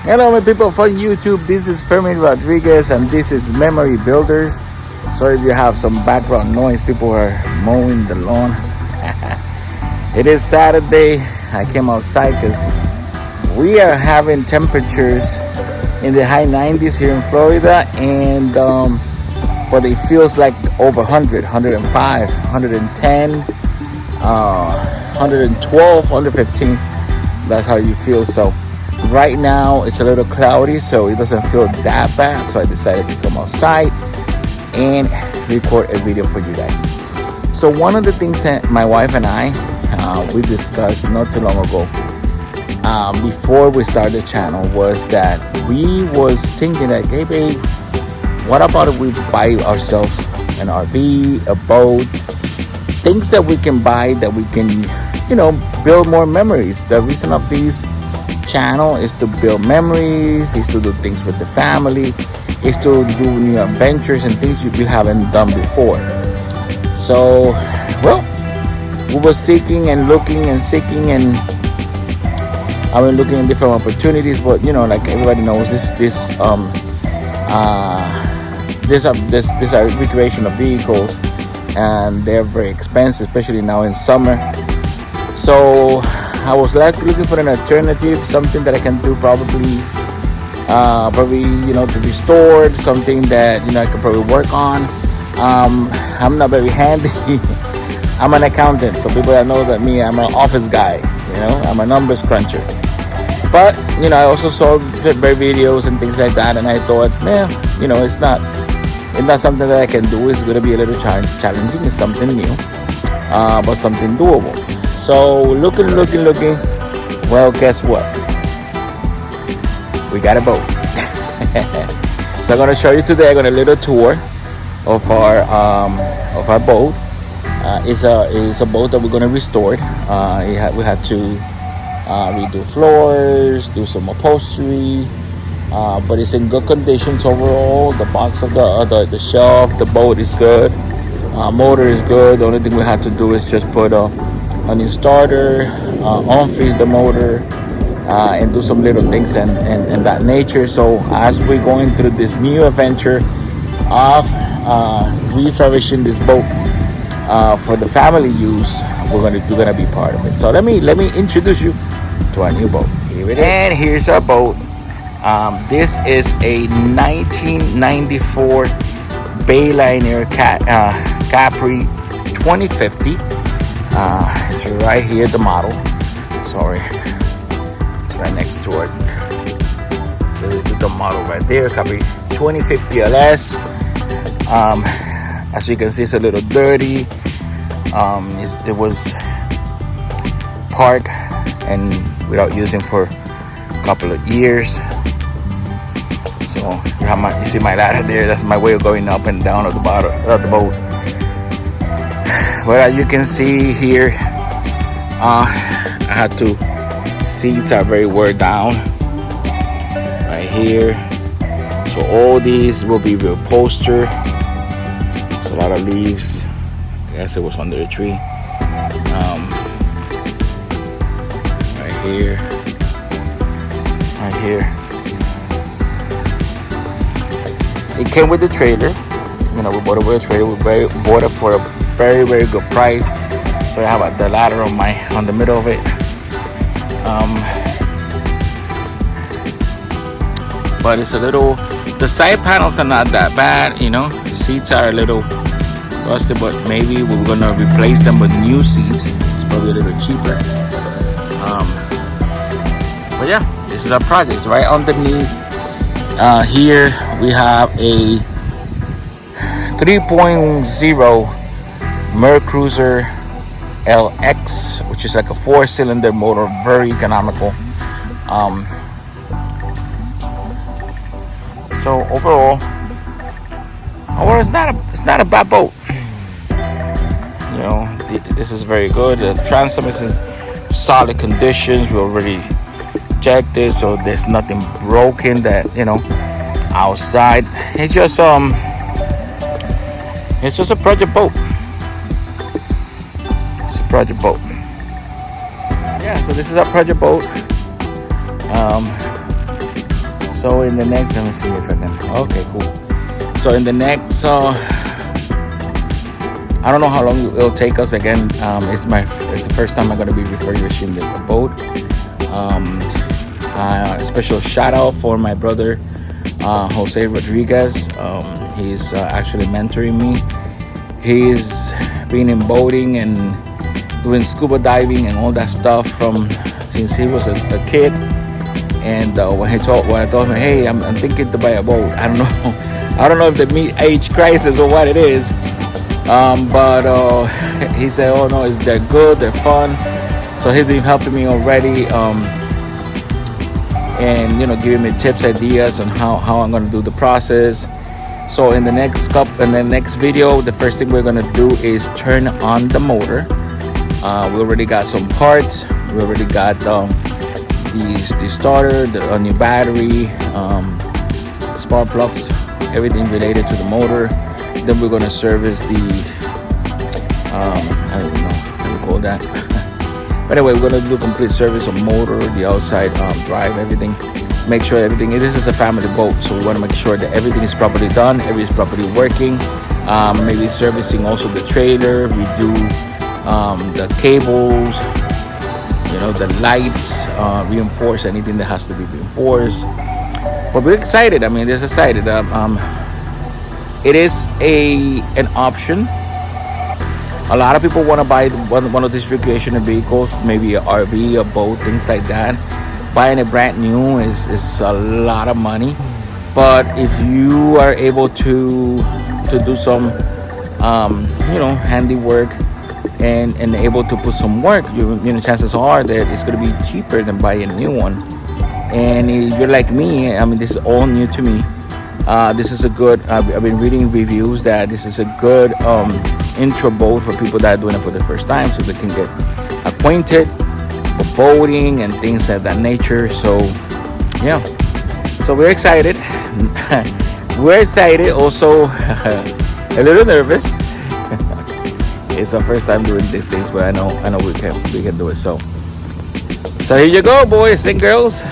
Hello, my people from YouTube. This is Fermin Rodriguez, and this is Memory Builders. Sorry if you have some background noise. People are mowing the lawn. It is Saturday. I came outside because we are having temperatures in the high 90s here in Florida, and but it feels like over 100, 105, 110, 112, 115. That's how you feel. So right now it's a little cloudy, so it doesn't feel that bad. So I decided to come outside and record a video for you guys. So one of the things that my wife and I we discussed not too long ago, before we started the channel, was that we was thinking that, hey babe, what about if we buy ourselves an RV, a boat, things that we can buy that we can, build more memories. The reason of this channel is to build memories, is to do things with the family, is to do new adventures and things you haven't done before. So, well, we were seeking and looking and seeking, and I've been looking at different opportunities, but like everybody knows, this are recreational vehicles, and they're very expensive, especially now in summer. So I was looking for an alternative, something that I can do probably to be stored, something that I could probably work on. I'm not very handy. I'm an accountant, so people that know that I'm an office guy. I'm a numbers cruncher. But I also saw videos and things like that, and I thought, man, it's not something that I can do. It's gonna be a little challenging. It's something new, but something doable. So looking. Well, guess what? We got a boat. So I'm gonna show you today. I'm gonna little tour of our boat. It's a boat that we're gonna restore. We had to redo floors, do some upholstery, but it's in good conditions overall. The box of the shelf, the boat is good. Motor is good. The only thing we had to do is just put a new starter, unfreeze the motor, and do some little things and that nature. So as we're going through this new adventure of refurbishing this boat for the family use, you're gonna be part of it. So let me introduce you to our new boat. Here it is. And here's our boat. This is a 1994 Bayliner Capri 2050. It's right here, the model. Sorry, it's right next to it. So this is the model right there, Capri 2050 LS. As you can see, it's a little dirty. It was parked and without using for a couple of years. So you see my ladder there. That's my way of going up and down of the bottom of the boat. Well, as you can see here, I had to. Seats are very wear down right here. So all these will be reupholstered. It's a lot of leaves. I guess it was under the tree. Right here. It came with the trailer. We bought it with a trailer. We bought it for a very, very good price. So I have the ladder on the middle of it. But it's a little. The side panels are not that bad. The seats are a little rusty, but maybe we're gonna replace them with new seats. It's probably a little cheaper. But yeah, this is our project. Right underneath here we have a 3.0 Mercruiser LX, which is like a 4-cylinder motor, very economical. So overall, it's not a bad boat. This is very good. The transom is in solid conditions. We already checked this, so there's nothing broken that outside. It's just a project boat. It's a project boat. Yeah, so this is our project boat. So in the next, let me see if I can. Okay, cool. So in the next, I don't know how long it'll take us. Again, it's the first time I'm gonna be refurbishing the boat. A special shout out for my brother Jose Rodriguez. He's actually mentoring me. He's been in boating and doing scuba diving and all that stuff since he was a kid. And when I told him, hey, I'm thinking to buy a boat. I don't know if the age crisis or what it is. But he said, oh no, they're good, they're fun. So he's been helping me already. And giving me tips, ideas on how I'm gonna do the process. So in the next video, the first thing we're gonna do is turn on the motor. We already got some parts. We already got the starter, a new battery, spark plugs, everything related to the motor. Then we're gonna service the I don't know how you call that. But anyway, we're gonna do complete service of motor, the outside drive, everything. Make sure everything. This is a family boat, so we want to make sure that everything is properly done, everything is properly working. Maybe servicing also the trailer. We do the cables, the lights, reinforce anything that has to be reinforced. But we're excited. I mean, this is excited. It is an option. A lot of people want to buy one of these recreational vehicles, maybe an RV, a boat, things like that. Buying it brand new is a lot of money. But if you are able to do some, handiwork and able to put some work, chances are that it's going to be cheaper than buying a new one. And if you're like me, I mean, this is all new to me. This is a good, I've been reading reviews that this is a good intro boat for people that are doing it for the first time, so they can get acquainted with boating and things of that nature. So yeah, so we're excited. We're excited, also a little nervous. It's our first time doing these things, but I know we can do it. So here you go, boys and girls.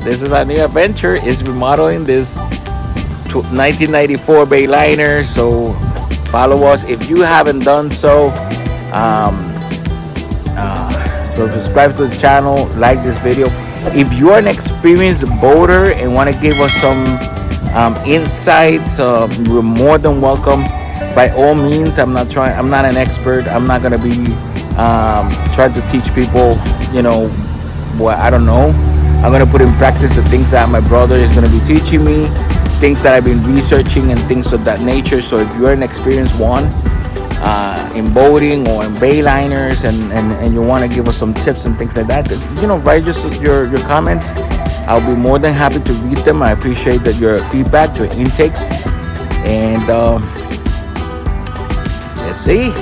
This is our new adventure. Is remodeling this 1994 Bayliner. So follow us if you haven't done so. So subscribe to the channel, like this video. If you are an experienced boater and want to give us some insights, we're more than welcome. By all means, I'm not an expert. I'm not gonna be trying to teach people, what I don't know. I'm gonna put in practice the things that my brother is gonna be teaching me, things that I've been researching and things of that nature. So if you're an experienced one in boating or in Bayliners and you want to give us some tips and things like that, write just your comments. I'll be more than happy to read them. I appreciate your feedback, your intakes, and let's see.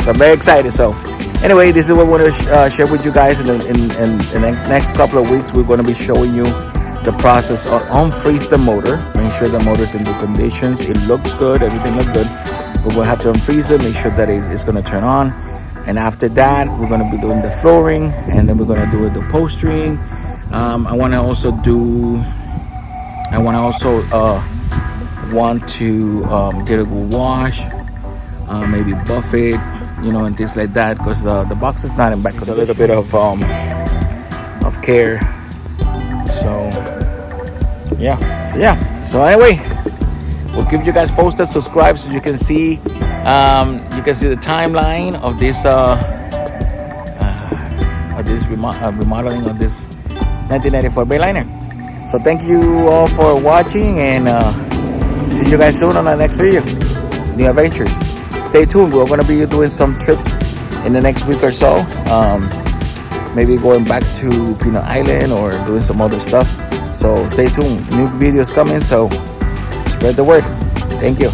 So I'm very excited. So anyway, this is what I want to share with you guys. In the next couple of weeks, we're going to be showing you the process of unfreeze the motor. Make sure the motor is in good conditions. It looks good. Everything looks good. But we'll have to unfreeze it. Make sure that it's going to turn on. And after that, we're going to be doing the flooring. And then we're going to do the upholstering. I want to also get a good wash. Maybe buff it, and things like that, because the box is not in back. It's a little bit of care. So anyway, we'll keep you guys posted. Subscribe so you can see the timeline of this remodeling of this 1994 Bayliner. So thank you all for watching, and see you guys soon on the next video, new adventures. Stay tuned. We're going to be doing some trips in the next week or so. Maybe going back to Peanut Island or doing some other stuff. So stay tuned. New videos coming. So spread the word. Thank you.